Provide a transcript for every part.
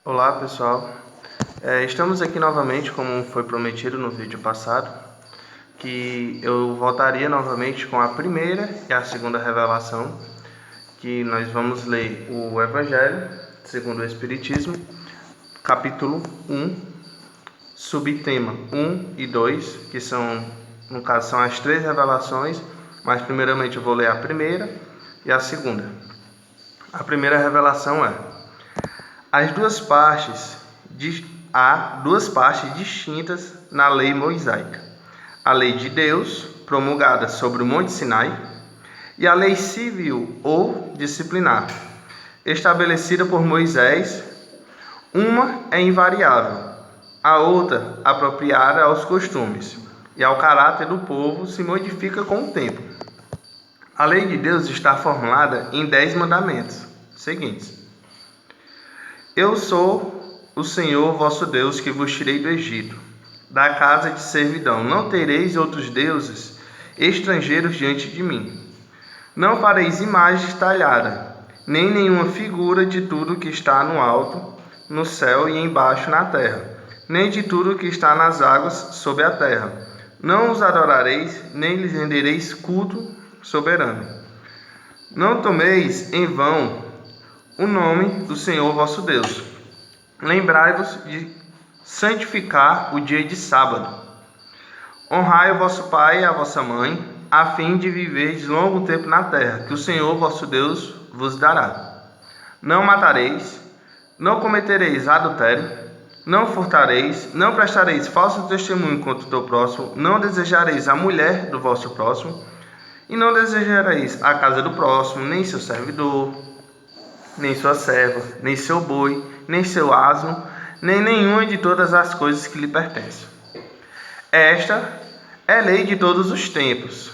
Olá pessoal, estamos aqui novamente, como foi prometido no vídeo passado, que eu voltaria novamente com a primeira e a segunda revelação, que nós vamos ler o Evangelho segundo o Espiritismo, capítulo 1, subtema 1 e 2, que são, no caso, são as três revelações, mas primeiramente eu vou ler a primeira e a segunda. A primeira revelação é: há duas partes distintas na lei mosaica: a lei de Deus, promulgada sobre o Monte Sinai, e a lei civil ou disciplinar, estabelecida por Moisés. Uma é invariável, a outra apropriada aos costumes e ao caráter do povo se modifica com o tempo. A lei de Deus está formulada em 10 mandamentos seguintes: Eu sou o Senhor vosso Deus, que vos tirei do Egito, da casa de servidão. Não tereis outros deuses estrangeiros diante de mim. Não fareis imagens talhadas, nem nenhuma figura de tudo que está no alto, no céu e embaixo na terra, nem de tudo que está nas águas sob a terra. Não os adorareis, nem lhes rendereis culto soberano. Não tomeis em vão o nome do Senhor vosso Deus. Lembrai-vos de santificar o dia de sábado. Honrai o vosso pai e a vossa mãe, a fim de viverdes longo tempo na terra, que o Senhor vosso Deus vos dará. Não matareis, não cometereis adultério, não furtareis, não prestareis falso testemunho contra o teu próximo, não desejareis a mulher do vosso próximo, e não desejareis a casa do próximo, nem seu servidor, nem sua serva, nem seu boi, nem seu asno, nem nenhuma de todas as coisas que lhe pertencem. Esta é lei de todos os tempos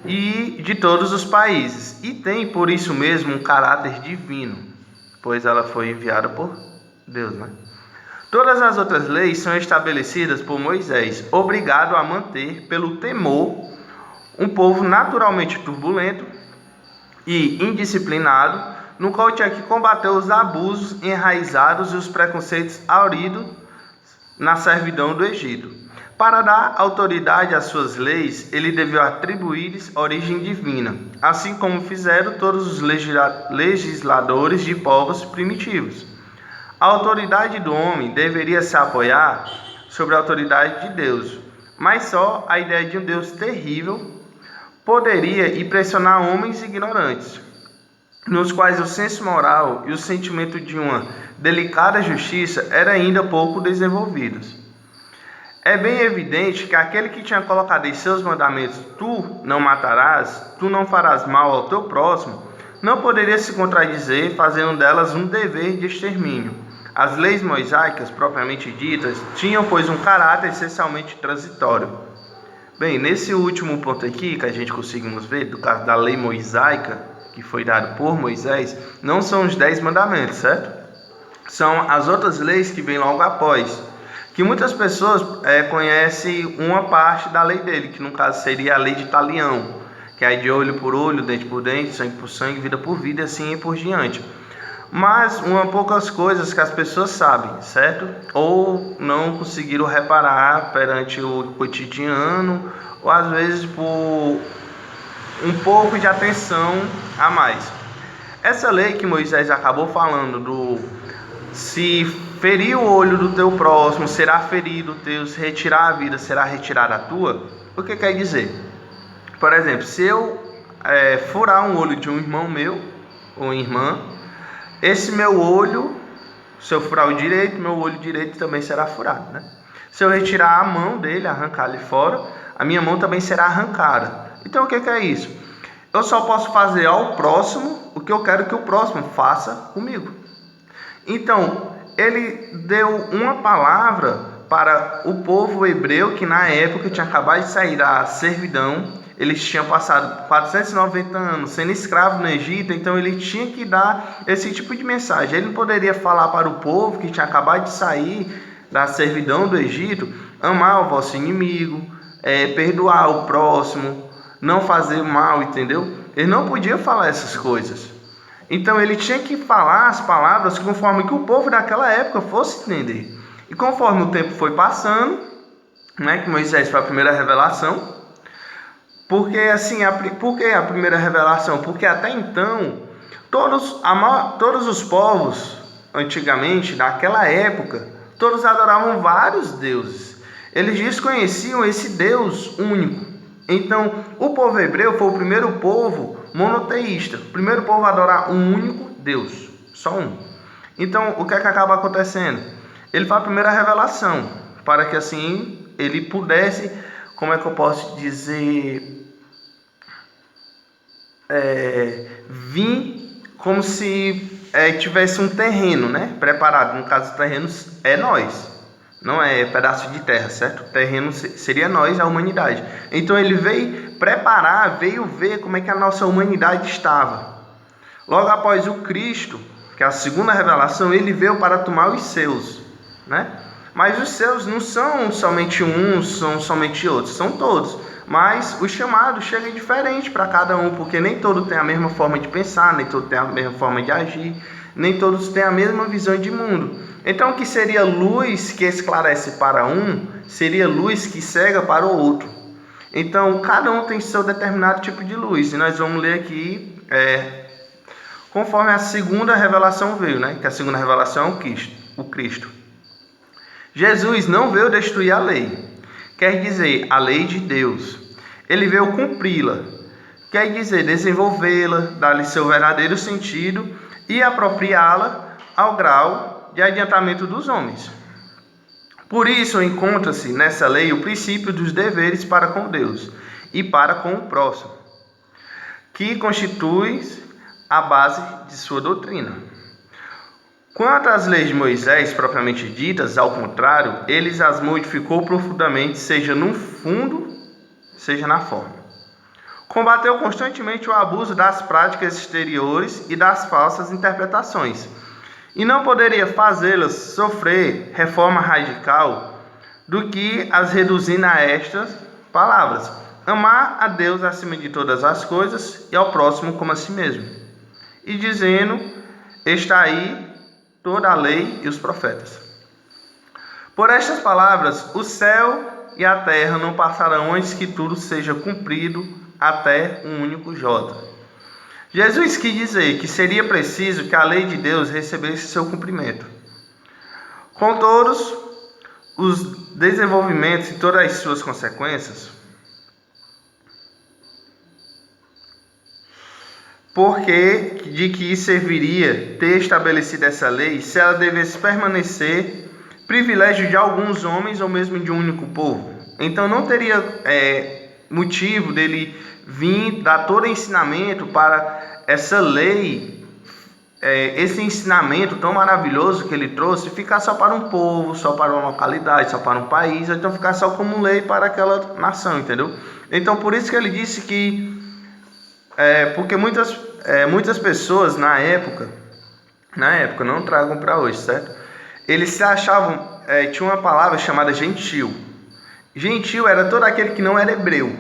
e de todos os países, e tem por isso mesmo um caráter divino, pois ela foi enviada por Deus, Todas as outras leis são estabelecidas por Moisés, obrigado a manter, pelo temor, um povo naturalmente turbulento e indisciplinado, no qual tinha que combater os abusos enraizados e os preconceitos hauridos na servidão do Egito. Para dar autoridade às suas leis, ele devia atribuir-lhes origem divina, assim como fizeram todos os legisladores de povos primitivos. A autoridade do homem deveria se apoiar sobre a autoridade de Deus, mas só a ideia de um Deus terrível poderia impressionar homens ignorantes, nos quais o senso moral e o sentimento de uma delicada justiça eram ainda pouco desenvolvidos. É bem evidente que aquele que tinha colocado em seus mandamentos: tu não matarás, tu não farás mal ao teu próximo, não poderia se contradizer, fazendo delas um dever de extermínio. As leis mosaicas, propriamente ditas, tinham, pois, um caráter essencialmente transitório. Bem, nesse último ponto aqui, que a gente conseguimos ver, do caso da lei mosaica, que foi dado por Moisés, não são os 10 mandamentos, certo? São as outras leis que vêm logo após, que muitas pessoas conhecem uma parte da lei dele, que no caso seria a lei de Talião, que é de olho por olho, dente por dente, sangue por sangue, vida por vida, e assim por diante. Mas poucas coisas que as pessoas sabem, certo? Ou não conseguiram reparar perante o cotidiano, ou às vezes por um pouco de atenção a mais. Essa lei que Moisés acabou falando do se ferir o olho do teu próximo, será ferido o teu, se retirar a vida, será retirada a tua, o que quer dizer? Por exemplo, se eu furar um olho de um irmão meu, ou irmã, esse meu olho, se eu furar o direito, meu olho direito também será furado, Se eu retirar a mão dele, arrancar ali fora, a minha mão também será arrancada. Então o que é isso? Eu só posso fazer ao próximo o que eu quero que o próximo faça comigo. Então, ele deu uma palavra para o povo hebreu que na época tinha acabado de sair da servidão. Eles tinham passado 490 anos sendo escravos no Egito, então ele tinha que dar esse tipo de mensagem. Ele não poderia falar para o povo que tinha acabado de sair da servidão do Egito: amar o vosso inimigo, perdoar o próximo, não fazer mal, entendeu? Ele não podia falar essas coisas. Então ele tinha que falar as palavras conforme que o povo daquela época fosse entender. E conforme o tempo foi passando, né, que Moisés foi a primeira revelação, porque assim, por que a primeira revelação? Porque até então todos os povos antigamente, naquela época, todos adoravam vários deuses. Eles desconheciam esse Deus único. Então, o povo hebreu foi o primeiro povo monoteísta, o primeiro povo a adorar um único Deus, só um. Então, o que é que acaba acontecendo? Ele foi a primeira revelação, para que assim ele pudesse, como é que eu posso dizer, vir como se tivesse um terreno, né, preparado. No caso, o terreno é nós, não é pedaço de terra, certo? O terreno seria nós, a humanidade. Então ele veio preparar, veio ver como é que a nossa humanidade estava. Logo após o Cristo, que é a segunda revelação, ele veio para tomar os seus, né? Mas os seus não são somente uns, são somente outros, são todos. Mas o chamado chega diferente para cada um, porque nem todos têm a mesma forma de pensar, nem todos têm a mesma forma de agir, nem todos têm a mesma visão de mundo. Então, o que seria luz que esclarece para um, seria luz que cega para o outro. Então, cada um tem seu determinado tipo de luz. E nós vamos ler aqui, conforme a segunda revelação veio, né? Que a segunda revelação é o Cristo. Jesus não veio destruir a lei, quer dizer, a lei de Deus. Ele veio cumpri-la, quer dizer, desenvolvê-la, dar-lhe seu verdadeiro sentido e apropriá-la ao grau de adiantamento dos homens. Por isso, encontra-se nessa lei o princípio dos deveres para com Deus e para com o próximo, que constitui a base de sua doutrina. Quanto às leis de Moisés, propriamente ditas, ao contrário, ele as modificou profundamente, seja no fundo, seja na forma. Combateu constantemente o abuso das práticas exteriores e das falsas interpretações, e não poderia fazê-las sofrer reforma radical do que as reduzindo a estas palavras: amar a Deus acima de todas as coisas e ao próximo como a si mesmo. E dizendo, está aí toda a lei e os profetas. Por estas palavras, o céu e a terra não passarão antes que tudo seja cumprido até um único jota. Jesus quis dizer que seria preciso que a lei de Deus recebesse seu cumprimento, com todos os desenvolvimentos e todas as suas consequências, porque de que serviria ter estabelecido essa lei se ela devesse permanecer privilégio de alguns homens ou mesmo de um único povo? Então não teria motivo dele vir dar todo ensinamento para essa lei, esse ensinamento tão maravilhoso que ele trouxe, ficar só para um povo, só para uma localidade, só para um país, ou então ficar só como lei para aquela nação, entendeu? Então por isso que ele disse que porque muitas pessoas na época não tragam para hoje, certo? Eles se achavam, tinha uma palavra chamada gentil. Gentil era todo aquele que não era hebreu.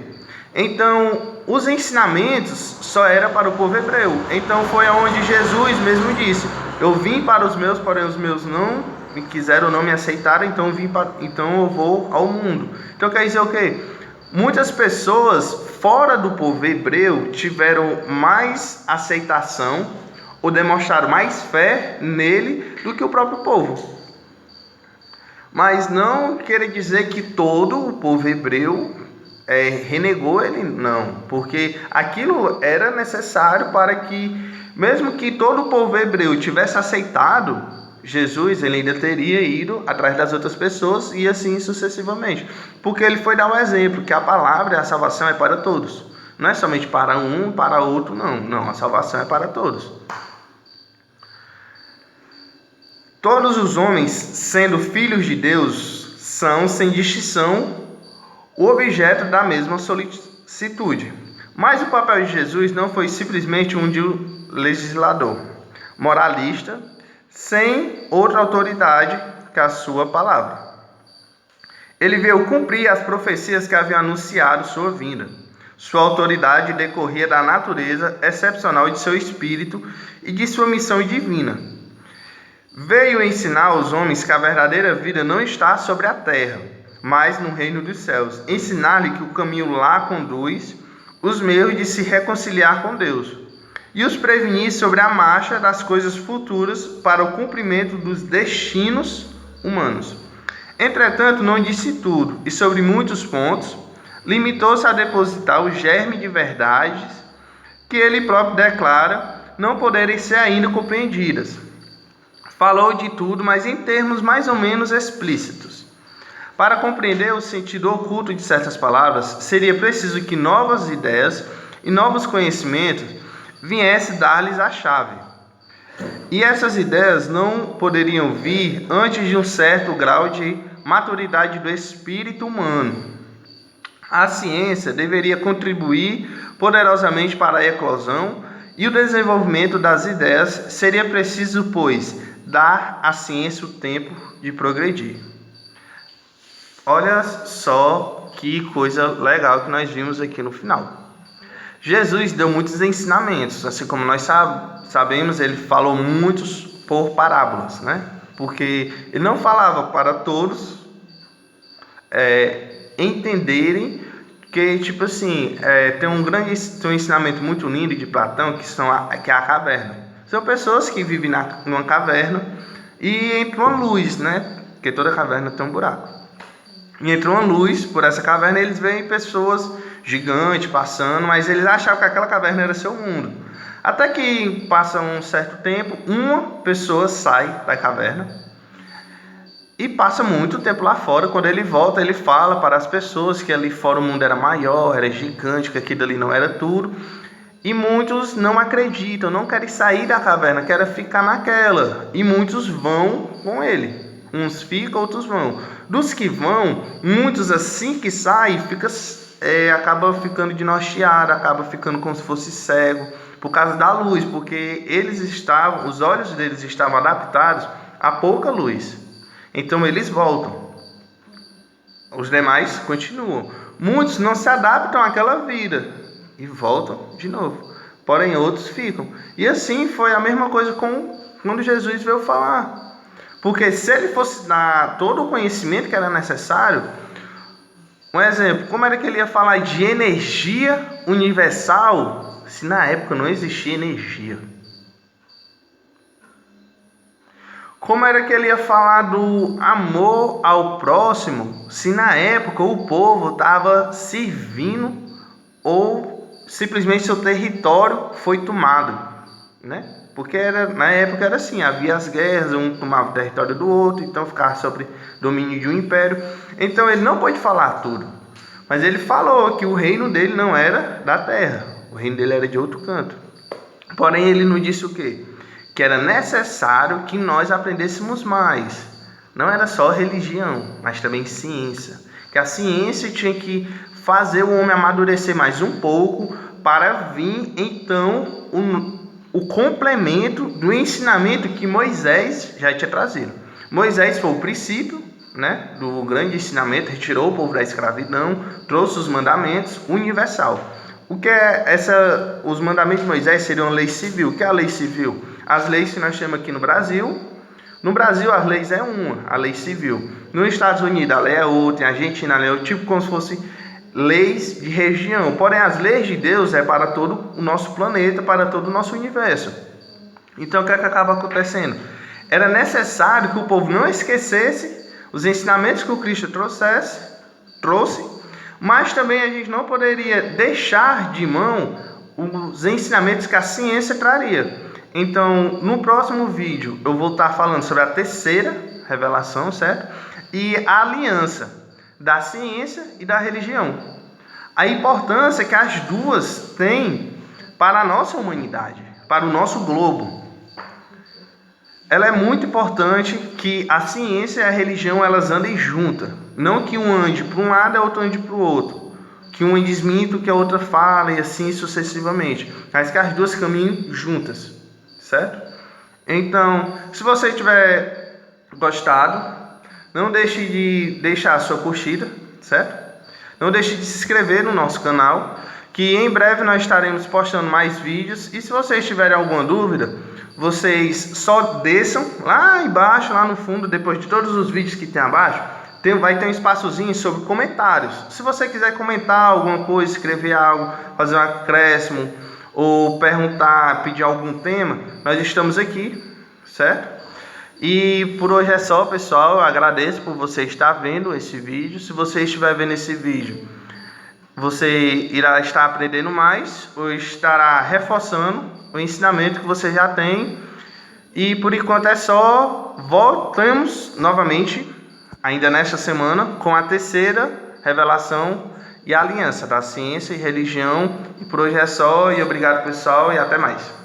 Então, os ensinamentos só eram para o povo hebreu. Então, foi aonde Jesus mesmo disse: eu vim para os meus, porém os meus não me quiseram, não me aceitaram, então eu vou ao mundo. Então, quer dizer o quê? Muitas pessoas fora do povo hebreu tiveram mais aceitação ou demonstraram mais fé nele do que o próprio povo. Mas não quer dizer que todo o povo hebreu renegou ele, não. Porque aquilo era necessário para que, mesmo que todo o povo hebreu tivesse aceitado Jesus, ele ainda teria ido atrás das outras pessoas e assim sucessivamente. Porque ele foi dar um exemplo, que a palavra, a salvação é para todos. Não é somente para um, para outro, não. Não, a salvação é para todos. Todos os homens, sendo filhos de Deus, são, sem distinção, o objeto da mesma solicitude. Mas o papel de Jesus não foi simplesmente um de legislador, moralista, sem outra autoridade que a sua palavra. Ele veio cumprir as profecias que haviam anunciado sua vinda. Sua autoridade decorria da natureza excepcional de seu espírito e de sua missão divina. Veio ensinar aos homens que a verdadeira vida não está sobre a terra, mas no reino dos céus. Ensinar-lhe que o caminho lá conduz os meios de se reconciliar com Deus, e os prevenir sobre a marcha das coisas futuras para o cumprimento dos destinos humanos. Entretanto, não disse tudo, e sobre muitos pontos, limitou-se a depositar o germe de verdades que ele próprio declara não poderem ser ainda compreendidas. Falou de tudo, mas em termos mais ou menos explícitos. Para compreender o sentido oculto de certas palavras, seria preciso que novas ideias e novos conhecimentos viessem dar-lhes a chave. E essas ideias não poderiam vir antes de um certo grau de maturidade do espírito humano. A ciência deveria contribuir poderosamente para a eclosão e o desenvolvimento das ideias. Seria preciso, pois, dar à ciência o tempo de progredir. Olha só que coisa legal que nós vimos aqui no final. Jesus deu muitos ensinamentos, assim como nós sabemos, ele falou muitos por parábolas, né? Porque ele não falava para todos entenderem que, tipo assim, tem um ensinamento muito lindo de Platão, que é a caverna. São pessoas que vivem numa caverna e entra uma luz, né? Porque toda caverna tem um buraco. E entra uma luz por essa caverna, eles veem pessoas gigantes passando, mas eles achavam que aquela caverna era seu mundo. Até que passa um certo tempo, uma pessoa sai da caverna e passa muito tempo lá fora. Quando ele volta, ele fala para as pessoas que ali fora o mundo era maior, era gigante, que aquilo ali não era tudo. E muitos não acreditam, não querem sair da caverna, querem ficar naquela. E muitos vão com ele. Uns ficam, outros vão. Dos que vão, muitos assim que saem, acaba ficando desnorteado, acaba ficando como se fosse cego, por causa da luz, porque os olhos deles estavam adaptados a pouca luz. Então eles voltam. Os demais continuam. Muitos não se adaptam àquela vida e voltam de novo. Porém, outros ficam. E assim foi a mesma coisa quando Jesus veio falar. Porque se ele fosse dar todo o conhecimento que era necessário, um exemplo, como era que ele ia falar de energia universal se na época não existia energia? Como era que ele ia falar do amor ao próximo se na época o povo estava servindo ou simplesmente seu território foi tomado, né? Porque na época era assim, havia as guerras, um tomava o território do outro, então ficava sob domínio de um império. Então ele não pôde falar tudo, mas ele falou que o reino dele não era da terra, o reino dele era de outro canto. Porém ele não disse o quê? Que era necessário que nós aprendêssemos mais. Não era só religião, mas também ciência. Que a ciência tinha que fazer o homem amadurecer mais um pouco para vir então o complemento do ensinamento que Moisés já tinha trazido. Moisés foi o princípio, né, do grande ensinamento, retirou o povo da escravidão, trouxe os mandamentos universal. O que os mandamentos de Moisés seriam lei civil. O que é a lei civil? As leis que nós temos aqui no Brasil as leis é uma, a lei civil. Nos Estados Unidos a lei é outra, em Argentina a lei é outra, tipo como se fosse leis de região. Porém as leis de Deus é para todo o nosso planeta, para todo o nosso universo. Então o que é que acaba acontecendo? Era necessário que o povo não esquecesse os ensinamentos que o Cristo trouxe, mas também a gente não poderia deixar de mão os ensinamentos que a ciência traria. Então, no próximo vídeo, eu vou estar falando sobre a terceira revelação, certo? E a aliança da ciência e da religião. A importância que as duas têm para a nossa humanidade, para o nosso globo. Ela é muito importante que a ciência e a religião elas andem juntas. Não que um ande para um lado e o outro ande para o outro. Que um desminta o que a outra fala e assim sucessivamente. Mas que as duas caminhem juntas. Certo? Então, se você tiver gostado, não deixe de deixar a sua curtida, certo? Não deixe de se inscrever no nosso canal, que em breve nós estaremos postando mais vídeos. E se vocês tiverem alguma dúvida, vocês só desçam lá embaixo, lá no fundo, depois de todos os vídeos que tem abaixo, vai ter um espaçozinho sobre comentários. Se você quiser comentar alguma coisa, escrever algo, fazer um acréscimo, ou perguntar, pedir algum tema, nós estamos aqui, certo? E por hoje é só, pessoal. Eu agradeço por você estar vendo esse vídeo. Se você estiver vendo esse vídeo, você irá estar aprendendo mais ou estará reforçando o ensinamento que você já tem. E por enquanto é só. Voltamos novamente, ainda nesta semana, com a terceira revelação e a aliança da ciência e religião. E por hoje é só. E obrigado, pessoal, e até mais.